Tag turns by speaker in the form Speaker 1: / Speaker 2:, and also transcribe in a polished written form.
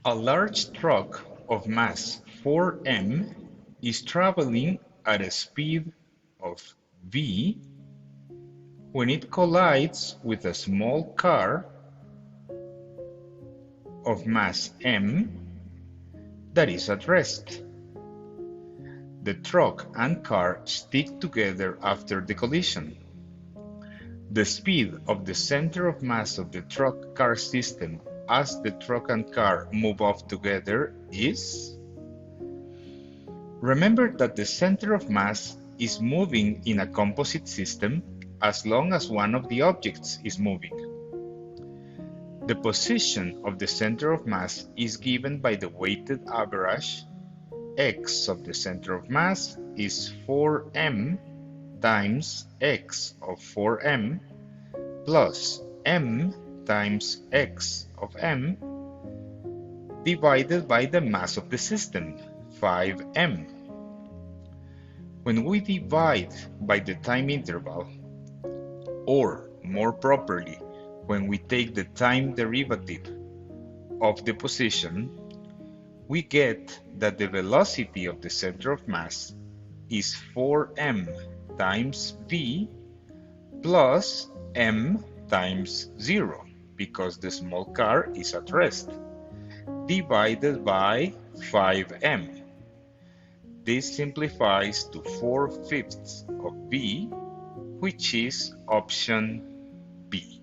Speaker 1: A large truck of mass 4m is traveling at a speed of v when it collides with a small car of mass m that is at rest. The truck and car stick together after the collision. The speed of the center of mass of the truck-car system as the truck and car move off together is? Remember that the center of mass is moving in a composite system as long as one of the objects is moving. The position of the center of mass is given by the weighted average. X of the center of mass is 4m times x of 4m plus m times x of m divided by the mass of the system, 5m. When we divide by the time interval, or more properly, when we take the time derivative of the position, we get that the velocity of the center of mass is 4m times v plus m times 0, because the small car is at rest, divided by 5m. This simplifies to 4/5 of v, which is option B.